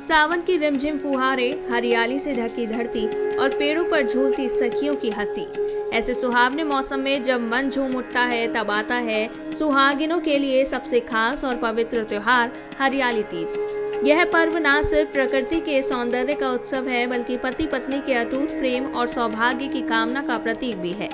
सावन की रिमझिम फुहारें, हरियाली से ढकी धरती और पेड़ों पर झूलती सखियों की हंसी। ऐसे सुहावने मौसम में जब मन झूम उठता है तब आता है सुहागिनों के लिए सबसे खास और पवित्र त्योहार हरियाली तीज। यह पर्व न सिर्फ प्रकृति के सौंदर्य का उत्सव है बल्कि पति पत्नी के अटूट प्रेम और सौभाग्य की कामना का प्रतीक भी है।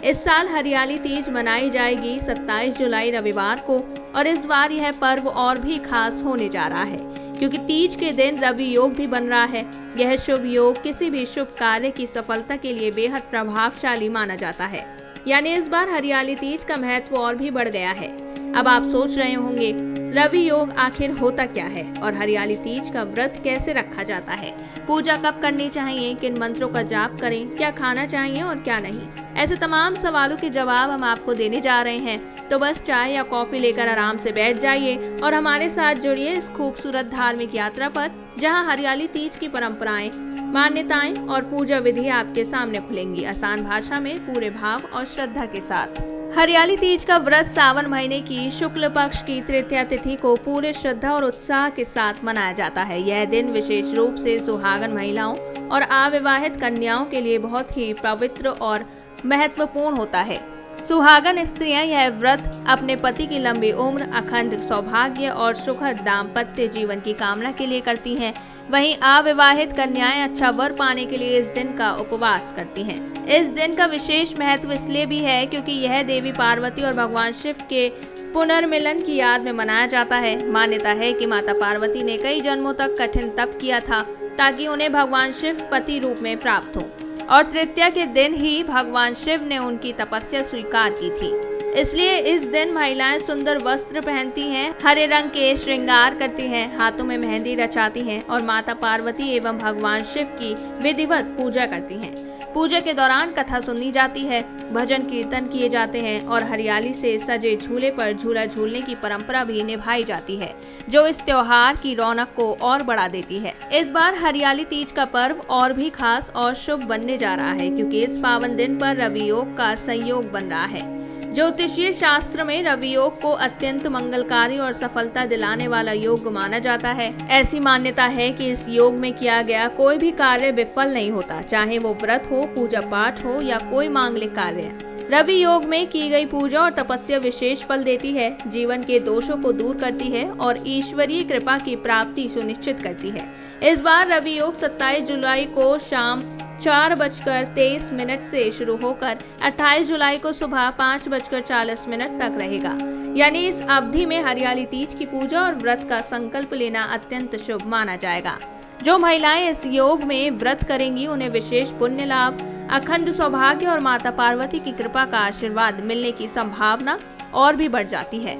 इस साल हरियाली तीज मनाई जाएगी 27 जुलाई रविवार को और इस बार यह पर्व और भी खास होने जा रहा है क्योंकि तीज के दिन रवि योग भी बन रहा है। यह शुभ योग किसी भी शुभ कार्य की सफलता के लिए बेहद प्रभावशाली माना जाता है। यानी इस बार हरियाली तीज का महत्व और भी बढ़ गया है। अब आप सोच रहे होंगे रवि योग आखिर होता क्या है और हरियाली तीज का व्रत कैसे रखा जाता है, पूजा कब करनी चाहिए, किन मंत्रों का जाप करें, क्या खाना चाहिए और क्या नहीं। ऐसे तमाम सवालों के जवाब हम आपको देने जा रहे हैं। तो बस चाय या कॉफी लेकर आराम से बैठ जाइए और हमारे साथ जुड़िए इस खूबसूरत धार्मिक यात्रा पर, जहां हरियाली तीज की परंपराएं, मान्यताएं और पूजा विधि आपके सामने खुलेंगी, आसान भाषा में, पूरे भाव और श्रद्धा के साथ। हरियाली तीज का व्रत सावन महीने की शुक्ल पक्ष की तृतीया तिथि को पूरे श्रद्धा और उत्साह के साथ मनाया जाता है। यह दिन विशेष रूप से सुहागन महिलाओं और अविवाहित कन्याओं के लिए बहुत ही पवित्र और महत्वपूर्ण होता है। सुहागन स्त्रियां यह व्रत अपने पति की लंबी उम्र, अखंड सौभाग्य और सुखद दाम्पत्य जीवन की कामना के लिए करती हैं। वहीं अविवाहित कन्याएं अच्छा वर पाने के लिए इस दिन का उपवास करती हैं। इस दिन का विशेष महत्व इसलिए भी है क्योंकि यह देवी पार्वती और भगवान शिव के पुनर्मिलन की याद में मनाया जाता है। मान्यता है कि माता पार्वती ने कई जन्मों तक कठिन तप किया था ताकि उन्हें भगवान शिव पति रूप में प्राप्त हो और तृतीया के दिन ही भगवान शिव ने उनकी तपस्या स्वीकार की थी। इसलिए इस दिन महिलाएं सुंदर वस्त्र पहनती हैं, हरे रंग के श्रृंगार करती हैं, हाथों में मेहंदी रचाती हैं और माता पार्वती एवं भगवान शिव की विधिवत पूजा करती हैं। पूजा के दौरान कथा सुनी जाती है, भजन कीर्तन किए जाते हैं और हरियाली से सजे झूले पर झूला झूलने की परंपरा भी निभाई जाती है, जो इस त्योहार की रौनक को और बढ़ा देती है। इस बार हरियाली तीज का पर्व और भी खास और शुभ बनने जा रहा है क्योंकि इस पावन दिन पर रवि योग का संयोग बन रहा है। ज्योतिषीय शास्त्र में रवि योग को अत्यंत मंगलकारी और सफलता दिलाने वाला योग माना जाता है। ऐसी मान्यता है कि इस योग में किया गया कोई भी कार्य विफल नहीं होता, चाहे वो व्रत हो, पूजा पाठ हो या कोई मांगलिक कार्य। रवि योग में की गई पूजा और तपस्या विशेष फल देती है, जीवन के दोषों को दूर करती है और ईश्वरीय कृपा की प्राप्ति सुनिश्चित करती है। इस बार रवि योग 27 जुलाई को शाम 4:23 से शुरू होकर 28 जुलाई को सुबह 5:40 तक रहेगा। यानी इस अवधि में हरियाली तीज की पूजा और व्रत का संकल्प लेना अत्यंत शुभ माना जाएगा। जो महिलाएं इस योग में व्रत करेंगी उन्हें विशेष पुण्य लाभ, अखंड सौभाग्य और माता पार्वती की कृपा का आशीर्वाद मिलने की संभावना और भी बढ़ जाती है।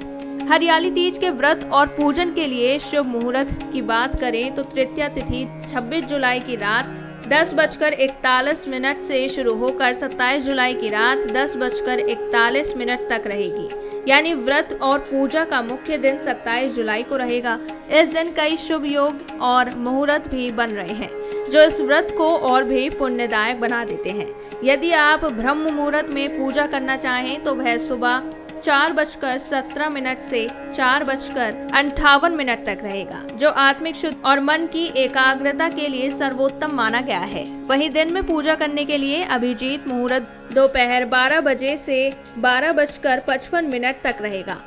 हरियाली तीज के व्रत और पूजन के लिए शुभ मुहूर्त की बात करें तो तृतीया तिथि 26 जुलाई की रात 10:41 से शुरू होकर 27 जुलाई की रात 10:41 तक रहेगी। यानी व्रत और पूजा का मुख्य दिन 27 जुलाई को रहेगा। इस दिन कई शुभ योग और मुहूर्त भी बन रहे हैं जो इस व्रत को और भी पुण्यदायक बना देते हैं। यदि आप ब्रह्म मुहूर्त में पूजा करना चाहें तो वह सुबह 4:17 से 4:58 तक रहेगा, जो आत्मिक शुद्ध और मन की एकाग्रता के लिए सर्वोत्तम माना गया है। वहीं दिन में पूजा करने के लिए अभिजीत मुहूर्त दोपहर 12 बजे से 12:55 तक रहेगा,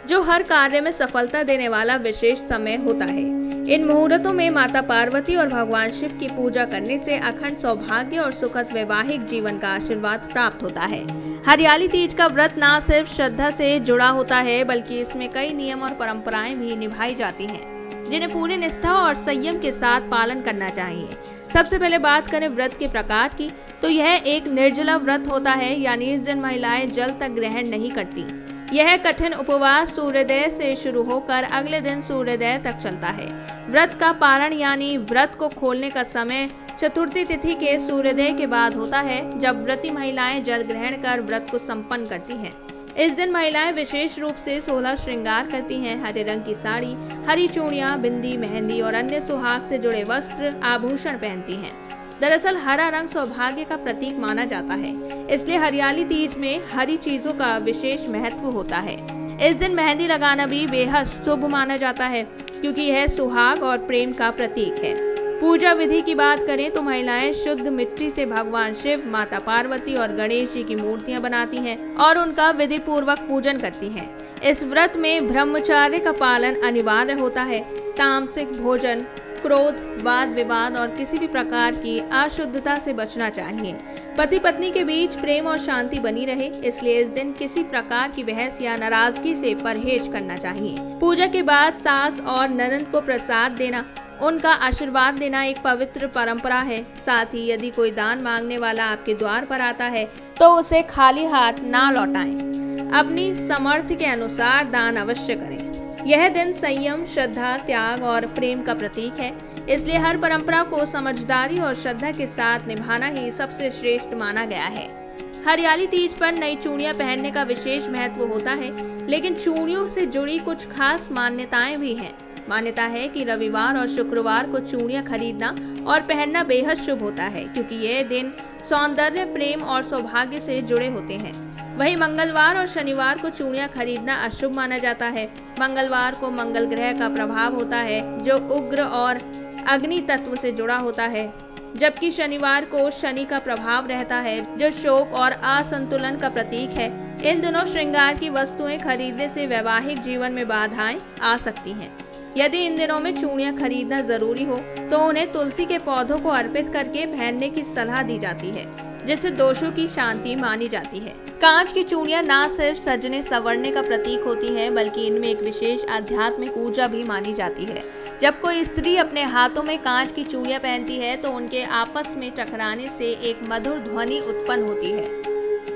जो हर कार्य में सफलता देने वाला विशेष समय होता है। इन मुहूर्तों में माता पार्वती और भगवान शिव की पूजा करने से अखंड सौभाग्य और सुखद वैवाहिक जीवन का आशीर्वाद प्राप्त होता है। हरियाली तीज का व्रत न सिर्फ श्रद्धा से जुड़ा होता है बल्कि इसमें कई नियम और परंपराएं भी निभाई जाती हैं, जिन्हें पूरी निष्ठा और संयम के साथ पालन करना चाहिए। सबसे पहले बात करें व्रत के प्रकार की तो यह एक निर्जला व्रत होता है, यानी इस दिन महिलाएं जल तक ग्रहण नहीं करती। यह कठिन उपवास सूर्योदय से शुरू होकर अगले दिन सूर्योदय तक चलता है। व्रत का पारण यानी व्रत को खोलने का समय चतुर्थी तिथि के सूर्योदय के बाद होता है, जब व्रती महिलाएं जल ग्रहण कर व्रत को संपन्न करती हैं। इस दिन महिलाएं विशेष रूप से 16 श्रृंगार करती हैं। हरे रंग की साड़ी, हरी चूड़ियां, बिंदी, मेहंदी और अन्य सुहाग से जुड़े वस्त्र, आभूषण पहनती हैं। दरअसल हरा रंग सौभाग्य का प्रतीक माना जाता है, इसलिए हरियाली तीज में हरी चीजों का विशेष महत्व होता है। इस दिन मेहंदी लगाना भी बेहद शुभ माना जाता है। क्योंकि यह सुहाग और प्रेम का प्रतीक है। पूजा विधि की बात करें तो महिलाएं शुद्ध मिट्टी से भगवान शिव, माता पार्वती और गणेश जी की मूर्तियां बनाती हैं और उनका विधि पूर्वक पूजन करती हैं। इस व्रत में ब्रह्मचर्य का पालन अनिवार्य होता है। तामसिक भोजन, क्रोध, वाद विवाद और किसी भी प्रकार की अशुद्धता से बचना चाहिए। पति पत्नी के बीच प्रेम और शांति बनी रहे, इसलिए इस दिन किसी प्रकार की बहस या नाराजगी से परहेज करना चाहिए। पूजा के बाद सास और ननद को प्रसाद देना, उनका आशीर्वाद देना एक पवित्र परंपरा है। साथ ही यदि कोई दान मांगने वाला आपके द्वार पर आता है तो उसे खाली हाथ ना लौटाएं। अपनी सामर्थ्य के अनुसार दान अवश्य करें। यह दिन संयम, श्रद्धा, त्याग और प्रेम का प्रतीक है, इसलिए हर परंपरा को समझदारी और श्रद्धा के साथ निभाना ही सबसे श्रेष्ठ माना गया है। हरियाली तीज पर नई चूड़ियां पहनने का विशेष महत्व होता है, लेकिन चूड़ियों से जुड़ी कुछ खास मान्यताएं भी हैं। मान्यता है कि रविवार और शुक्रवार को चूड़ियां खरीदना और पहनना बेहद शुभ होता है, क्योंकि यह दिन सौंदर्य, प्रेम और सौभाग्य से जुड़े होते हैं। वहीं मंगलवार और शनिवार को चूड़ियां खरीदना अशुभ माना जाता है। मंगलवार को मंगल ग्रह का प्रभाव होता है, जो उग्र और अग्नि तत्व से जुड़ा होता है, जबकि शनिवार को शनि का प्रभाव रहता है, जो शोक और असंतुलन का प्रतीक है। इन दिनों श्रृंगार की वस्तुएं खरीदने से वैवाहिक जीवन में बाधाएं आ सकती हैं। यदि इन दिनों में चूड़ियां खरीदना जरूरी हो तो उन्हें तुलसी के पौधों को अर्पित करके पहनने की सलाह दी जाती है, जिससे दोषों की शांति मानी जाती है। कांच की चूड़ियां न सिर्फ सजने संवरने का प्रतीक होती हैं, बल्कि इनमें एक विशेष आध्यात्मिक ऊर्जा भी मानी जाती है। जब कोई स्त्री अपने हाथों में कांच की चूड़ियां पहनती है तो उनके आपस में टकराने से एक मधुर ध्वनि उत्पन्न होती है।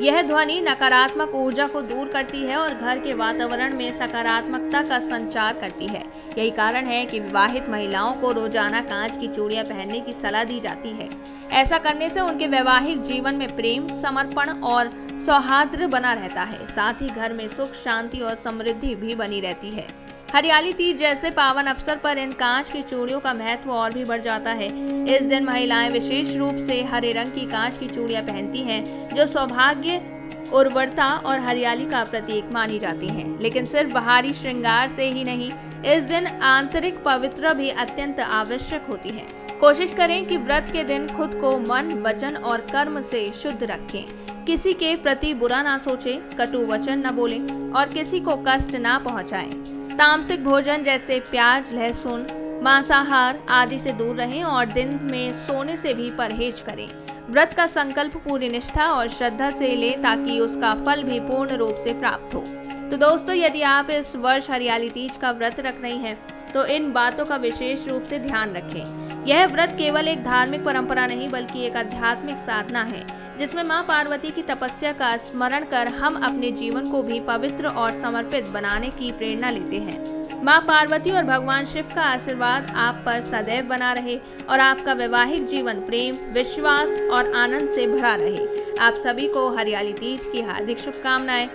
यह ध्वनि नकारात्मक ऊर्जा को दूर करती है और घर के वातावरण में सकारात्मकता का संचार करती है। यही कारण है कि विवाहित महिलाओं को रोजाना कांच की चूड़ियां पहनने की सलाह दी जाती है। ऐसा करने से उनके वैवाहिक जीवन में प्रेम, समर्पण और सौहार्द बना रहता है। साथ ही घर में सुख, शांति और समृद्धि भी बनी रहती है। हरियाली तीज जैसे पावन अवसर पर इन कांच की चूड़ियों का महत्व और भी बढ़ जाता है। इस दिन महिलाएं विशेष रूप से हरे रंग की कांच की चूड़ियां पहनती हैं, जो सौभाग्य, उर्वरता और हरियाली का प्रतीक मानी जाती हैं। लेकिन सिर्फ बाहरी श्रृंगार से ही नहीं, इस दिन आंतरिक पवित्रता भी अत्यंत आवश्यक होती है। कोशिश करें कि व्रत के दिन खुद को मन, वचन और कर्म से शुद्ध रखें। किसी के प्रति बुरा ना सोचें, कटु वचन न बोलें और किसी को कष्ट ना पहुंचाएं। तामसिक भोजन जैसे प्याज, लहसुन, मांसाहार आदि से दूर रहें और दिन में सोने से भी परहेज करें। व्रत का संकल्प पूरी निष्ठा और श्रद्धा से लें ताकि उसका फल भी पूर्ण रूप से प्राप्त हो। तो दोस्तों, यदि आप इस वर्ष हरियाली तीज का व्रत रख रही हैं तो इन बातों का विशेष रूप से ध्यान रखें। यह व्रत केवल एक धार्मिक परंपरा नहीं बल्कि एक आध्यात्मिक साधना है, जिसमें मां पार्वती की तपस्या का स्मरण कर हम अपने जीवन को भी पवित्र और समर्पित बनाने की प्रेरणा लेते हैं। मां पार्वती और भगवान शिव का आशीर्वाद आप पर सदैव बना रहे और आपका वैवाहिक जीवन प्रेम, विश्वास और आनंद से भरा रहे। आप सभी को हरियाली तीज की हार्दिक शुभकामनाएं।